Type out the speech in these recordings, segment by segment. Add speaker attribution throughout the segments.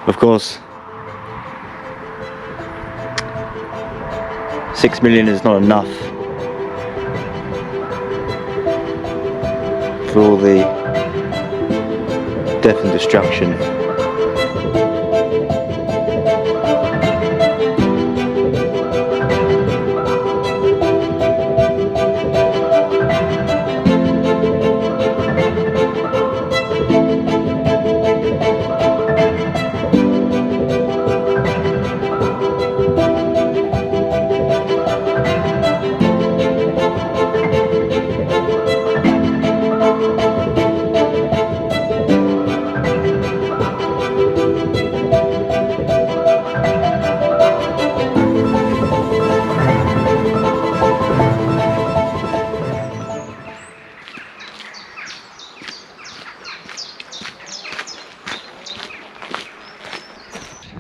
Speaker 1: Of course, 6 million is not enough for all the death and destruction.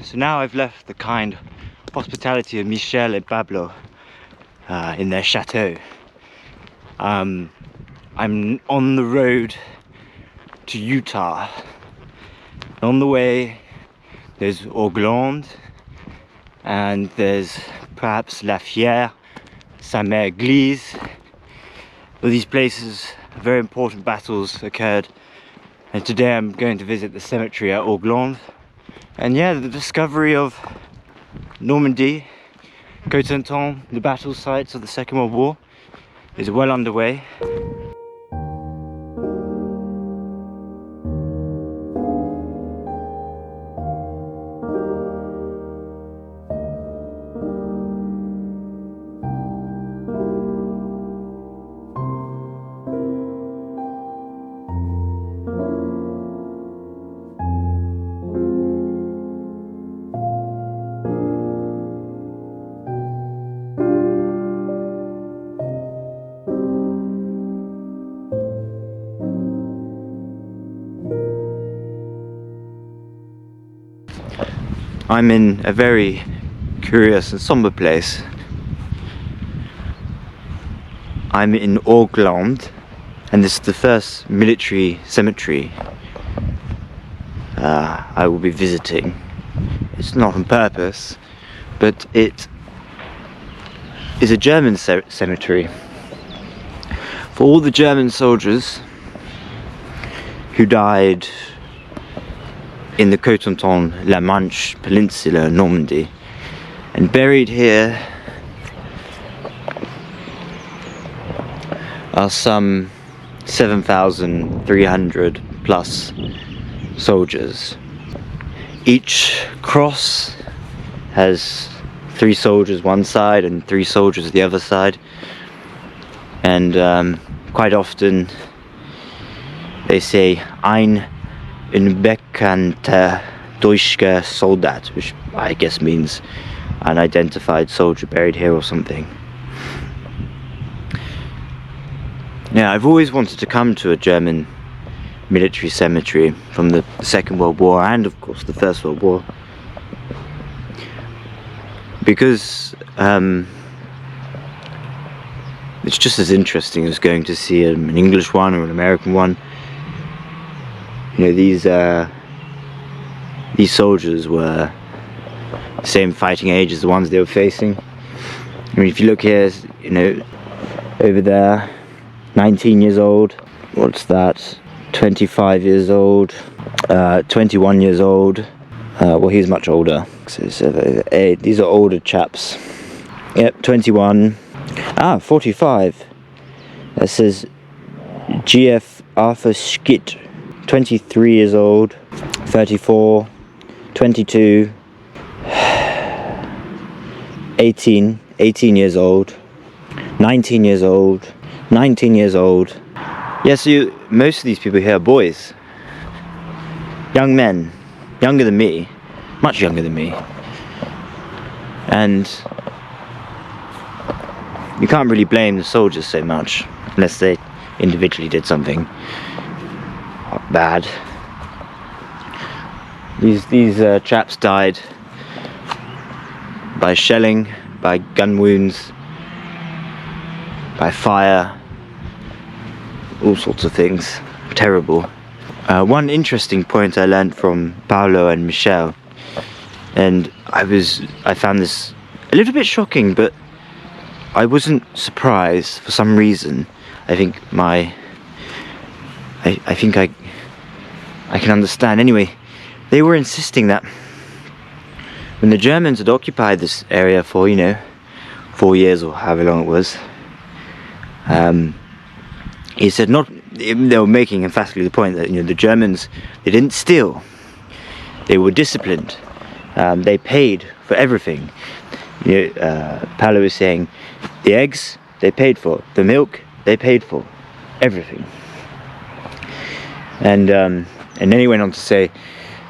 Speaker 1: So now I've left the kind hospitality of Michel and Pablo in their chateau. I'm on the road to Utah. On the way there's Auckland, and there's perhaps La Fière, Saint-Mère-Église. All these places, very important battles occurred, and today I'm going to visit the cemetery at Auckland. And yeah, the discovery of Normandy, Cotentin, the battle sites of the Second World War, is well underway. I'm in a very curious and somber place. I'm in Auckland, and this is the first military cemetery I will be visiting. It's not on purpose, but it is a German cemetery for all the German soldiers who died in the Cotentin, La Manche Peninsula, Normandy, and buried here are some 7,300 plus soldiers. Each cross has 3 soldiers one side and 3 soldiers the other side, and quite often they say ein unbekannter deutscher Soldat, which I guess means an unidentified soldier buried here or something. Yeah, I've always wanted to come to a German military cemetery from the Second World War and of course the First World War, because it's just as interesting as going to see an English one or an American one. You know, these soldiers were the same fighting age as the ones they were facing. I mean, if you look here, you know, over there, 19 years old. What's that? 25 years old. 21 years old. Well, he's much older. These are older chaps. Yep, 21. 45. That says GF Arthur Schmidt. 23 years old, 34, 22, 18 years old, 19 years old, 19 years old. Yeah, so most of these people here are boys. Young men, younger than me, much younger than me. And you can't really blame the soldiers so much, unless they individually did something bad. These chaps died by shelling, by gun wounds, by fire, all sorts of things. Terrible. One interesting point I learned from Paolo and Michel and I found this a little bit shocking, but I wasn't surprised for some reason. I think I can understand. Anyway, they were insisting that when the Germans had occupied this area for, 4 years or however long it was, he said they were making emphatically the point that the Germans, they didn't steal, they were disciplined, they paid for everything. Paolo was saying the eggs they paid for, the milk they paid for, everything. And then he went on to say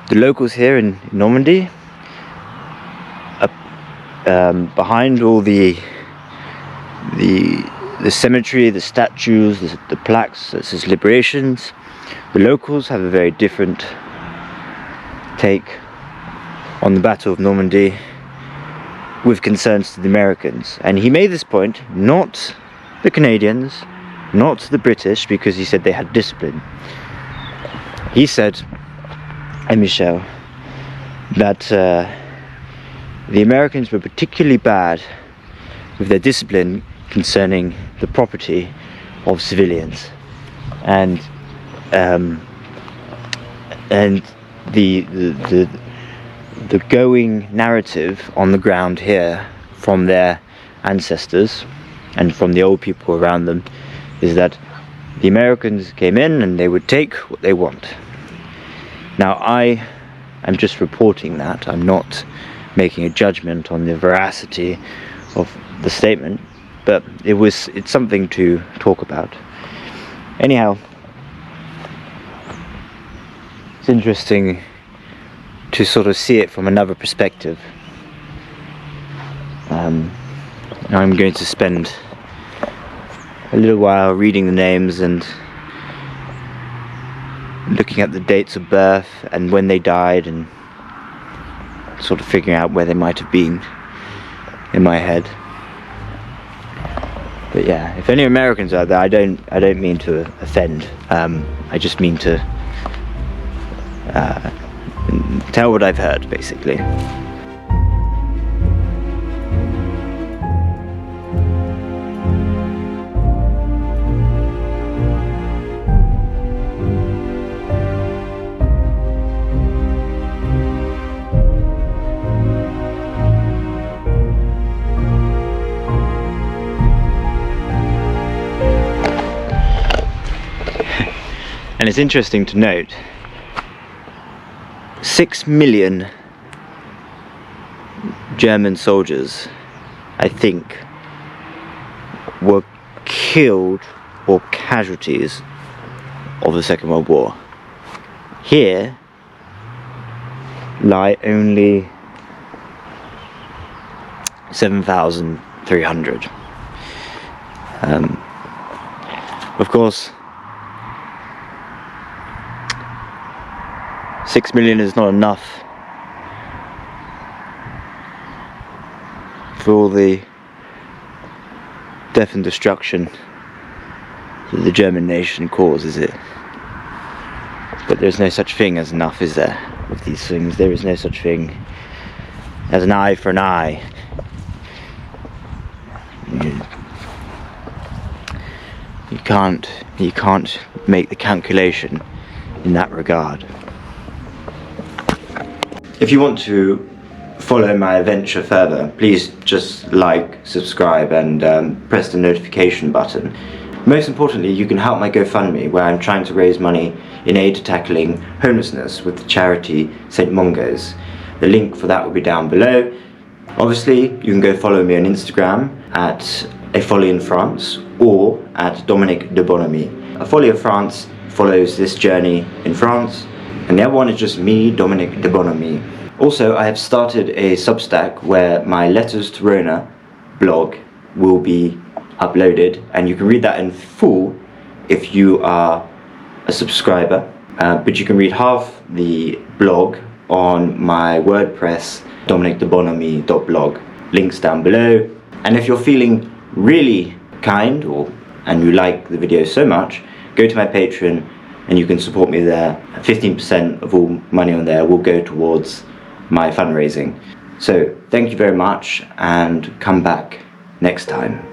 Speaker 1: the locals here in Normandy, behind all the cemetery, the statues, the plaques that says liberations, the locals have a very different take on the Battle of Normandy with concerns to the Americans. And he made this point, not the Canadians, not the British, because he said they had discipline. He said, and Michel, that the Americans were particularly bad with their discipline concerning the property of civilians, and the going narrative on the ground here from their ancestors and from the old people around them is that the Americans came in and they would take what they want. Now I am just reporting that. I'm not making a judgment on the veracity of the statement, but it's something to talk about. Anyhow, it's interesting to sort of see it from another perspective. I'm going to spend a little while reading the names and looking at the dates of birth and when they died, and sort of figuring out where they might have been in my head. But yeah, if any Americans are there, I don't mean to offend. I just mean to tell what I've heard, basically. And it's interesting to note, 6 million German soldiers, I think, were killed or casualties of the Second World War. Here lie only 7,300. Of course, 6 million is not enough for all the death and destruction that the German nation caused, is it? But there's no such thing as enough, is there, with these things? There is no such thing as an eye for an eye. You can't make the calculation in that regard. If you want to follow my adventure further, please just like, subscribe, and press the notification button. Most importantly, you can help my GoFundMe, where I'm trying to raise money in aid to tackling homelessness with the charity St. Mungo's. The link for that will be down below. Obviously, you can go follow me on Instagram at A Folly in France or at Dominic de Bonhomie. A Folly of France follows this journey in France, and the other one is just me, Dominic de Bonhomie. Also, I have started a Substack where my Letters to Rona blog will be uploaded, and you can read that in full if you are a subscriber, but you can read half the blog on my WordPress, dominicdebonhomie.blog. Links down below. And if you're feeling really kind and you like the video so much, go to my Patreon and you can support me there. 15% of all money on there will go towards my fundraising. So thank you very much, and come back next time.